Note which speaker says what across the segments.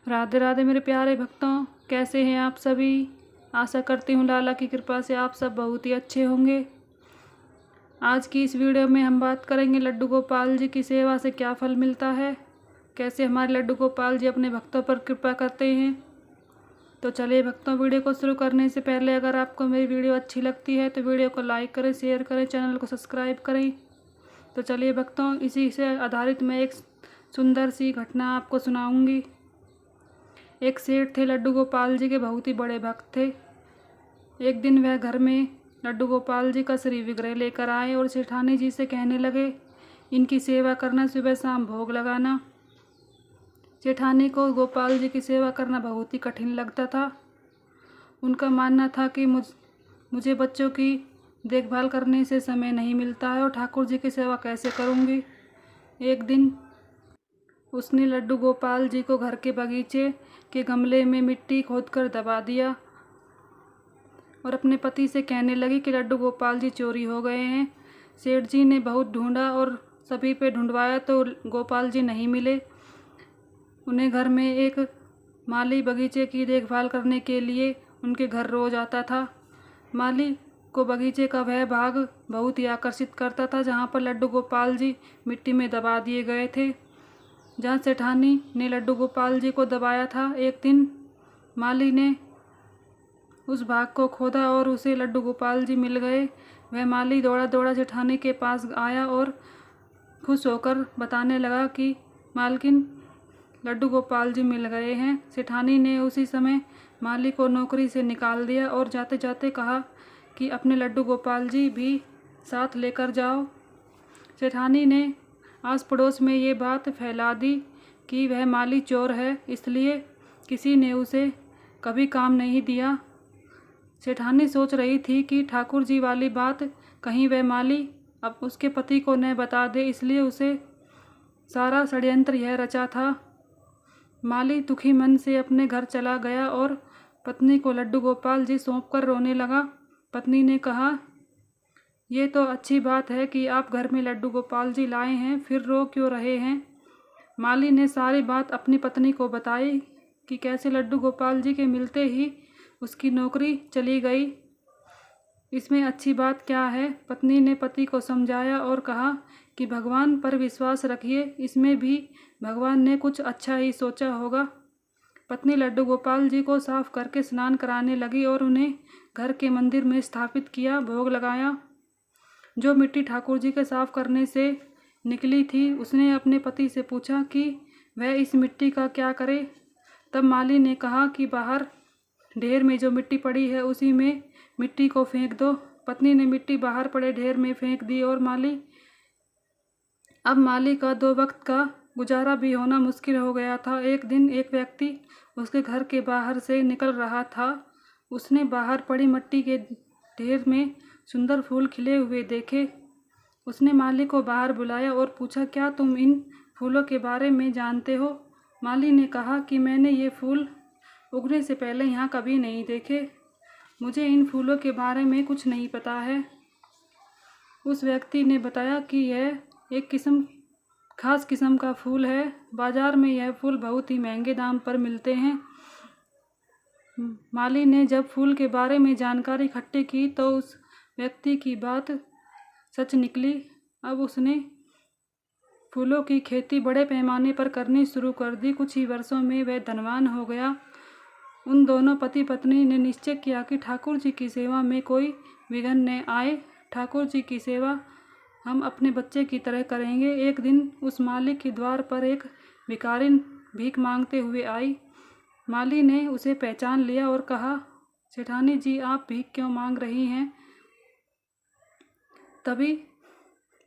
Speaker 1: राधे राधे मेरे प्यारे भक्तों, कैसे हैं आप सभी। आशा करती हूँ लाला की कृपा से आप सब बहुत ही अच्छे होंगे। आज की इस वीडियो में हम बात करेंगे लड्डू गोपाल जी की सेवा से क्या फल मिलता है, कैसे हमारे लड्डू गोपाल जी अपने भक्तों पर कृपा करते हैं। तो चलिए भक्तों, वीडियो को शुरू करने से पहले अगर आपको मेरी वीडियो अच्छी लगती है तो वीडियो को लाइक करें, शेयर करें, चैनल को सब्सक्राइब करें। तो चलिए भक्तों, इसी से आधारित मैं एक सुंदर सी घटना आपको सुनाऊंगी। एक सेठ थे, लड्डू गोपाल जी के बहुत ही बड़े भक्त थे। एक दिन वह घर में लड्डू गोपाल जी का श्री विग्रह लेकर आए और सेठानी जी से कहने लगे, इनकी सेवा करना, सुबह शाम भोग लगाना। सेठानी को गोपाल जी की सेवा करना बहुत ही कठिन लगता था। उनका मानना था कि मुझे बच्चों की देखभाल करने से समय नहीं मिलता है और ठाकुर जी की सेवा कैसे करूँगी। एक दिन उसने लड्डू गोपाल जी को घर के बगीचे के गमले में मिट्टी खोदकर दबा दिया और अपने पति से कहने लगी कि लड्डू गोपाल जी चोरी हो गए हैं। सेठ जी ने बहुत ढूंढा और सभी पे ढूंढवाया तो गोपाल जी नहीं मिले। उन्हें घर में एक माली बगीचे की देखभाल करने के लिए उनके घर रोज आता था। माली को बगीचे का वह भाग बहुत ही आकर्षित करता था जहाँ पर लड्डू गोपाल जी मिट्टी में दबा दिए गए थे। जहाँ सेठानी ने लड्डू गोपाल जी को दबाया था, एक दिन माली ने उस भाग को खोदा और उसे लड्डू गोपाल जी मिल गए। वह माली दौड़ा दौड़ा सेठानी के पास आया और खुश होकर बताने लगा कि मालकिन, लड्डू गोपाल जी मिल गए हैं। सेठानी ने उसी समय माली को नौकरी से निकाल दिया और जाते जाते कहा कि अपने लड्डू गोपाल जी भी साथ लेकर जाओ। सेठानी ने आस पड़ोस में ये बात फैला दी कि वह माली चोर है, इसलिए किसी ने उसे कभी काम नहीं दिया। सेठानी सोच रही थी कि ठाकुर जी वाली बात कहीं वह माली अब उसके पति को न बता दे, इसलिए उसे सारा षड्यंत्र यह रचा था। माली दुखी मन से अपने घर चला गया और पत्नी को लड्डू गोपाल जी सौंपकर रोने लगा। पत्नी ने कहा, ये तो अच्छी बात है कि आप घर में लड्डू गोपाल जी लाए हैं, फिर रो क्यों रहे हैं। माली ने सारी बात अपनी पत्नी को बताई कि कैसे लड्डू गोपाल जी के मिलते ही उसकी नौकरी चली गई। इसमें अच्छी बात क्या है। पत्नी ने पति को समझाया और कहा कि भगवान पर विश्वास रखिए, इसमें भी भगवान ने कुछ अच्छा ही सोचा होगा। पत्नी लड्डू गोपाल जी को साफ करके स्नान कराने लगी और उन्हें घर के मंदिर में स्थापित किया, भोग लगाया। जो मिट्टी ठाकुर जी के साफ करने से निकली थी, उसने अपने पति से पूछा कि वह इस मिट्टी का क्या करे। तब माली ने कहा कि बाहर ढेर में जो मिट्टी पड़ी है उसी में मिट्टी को फेंक दो। पत्नी ने मिट्टी बाहर पड़े ढेर में फेंक दी और अब माली का 2 वक्त का गुजारा भी होना मुश्किल हो गया था। एक दिन एक व्यक्ति उसके घर के बाहर से निकल रहा था। उसने बाहर पड़ी मिट्टी के ढेर में सुंदर फूल खिले हुए देखे। उसने माली को बाहर बुलाया और पूछा, क्या तुम इन फूलों के बारे में जानते हो। माली ने कहा कि मैंने ये फूल उगने से पहले यहाँ कभी नहीं देखे, मुझे इन फूलों के बारे में कुछ नहीं पता है। उस व्यक्ति ने बताया कि यह एक खास किस्म का फूल है, बाजार में यह फूल बहुत ही महंगे दाम पर मिलते हैं। माली ने जब फूल के बारे में जानकारी इकट्ठी की तो उस व्यक्ति की बात सच निकली। अब उसने फूलों की खेती बड़े पैमाने पर करनी शुरू कर दी। कुछ ही वर्षों में वह धनवान हो गया। उन दोनों पति पत्नी ने निश्चय किया कि ठाकुर जी की सेवा में कोई विघ्न न आए। ठाकुर जी की सेवा हम अपने बच्चे की तरह करेंगे। एक दिन उस माली के द्वार पर एक भिखारिन भीख मांगते हुए आई। माली ने उसे पहचान लिया और कहा, सेठानी जी, आप भीख क्यों मांग रही हैं। तभी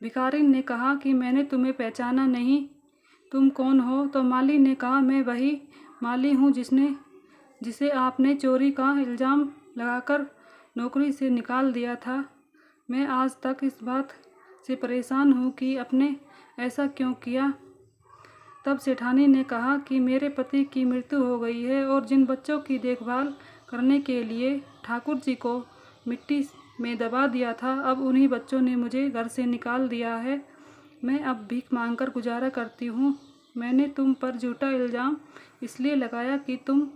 Speaker 1: भिखारिन ने कहा कि मैंने तुम्हें पहचाना नहीं, तुम कौन हो। तो माली ने कहा, मैं वही माली हूँ जिसे आपने चोरी का इल्ज़ाम लगाकर नौकरी से निकाल दिया था। मैं आज तक इस बात से परेशान हूँ कि आपने ऐसा क्यों किया। तब सेठानी ने कहा कि मेरे पति की मृत्यु हो गई है और जिन बच्चों की देखभाल करने के लिए ठाकुर जी को मिट्टी में दबा दिया था, अब उन्हीं बच्चों ने मुझे घर से निकाल दिया है। मैं अब भीख मांगकर गुजारा करती हूँ। मैंने तुम पर झूठा इल्ज़ाम इसलिए लगाया कि तुम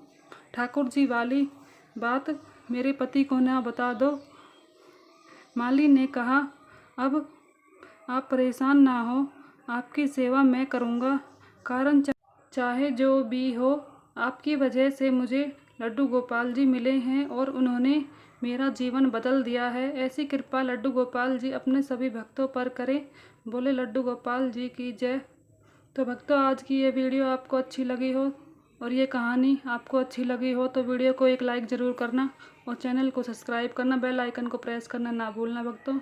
Speaker 1: ठाकुर जी वाली बात मेरे पति को ना बता दो। माली ने कहा, अब आप परेशान ना हो, आपकी सेवा मैं करूँगा। कारण चाहे जो भी हो, आपकी वजह से मुझे लड्डू गोपाल जी मिले हैं और उन्होंने मेरा जीवन बदल दिया है। ऐसी कृपा लड्डू गोपाल जी अपने सभी भक्तों पर करें। बोले लड्डू गोपाल जी की जय। तो भक्तों, आज की ये वीडियो आपको अच्छी लगी हो और ये कहानी आपको अच्छी लगी हो तो वीडियो को एक लाइक ज़रूर करना और चैनल को सब्सक्राइब करना, बेल आइकन को प्रेस करना ना भूलना। भक्तों,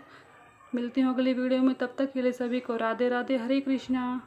Speaker 1: मिलती हूँ अगली वीडियो में, तब तक के लिए सभी को राधे राधे, हरे कृष्णा।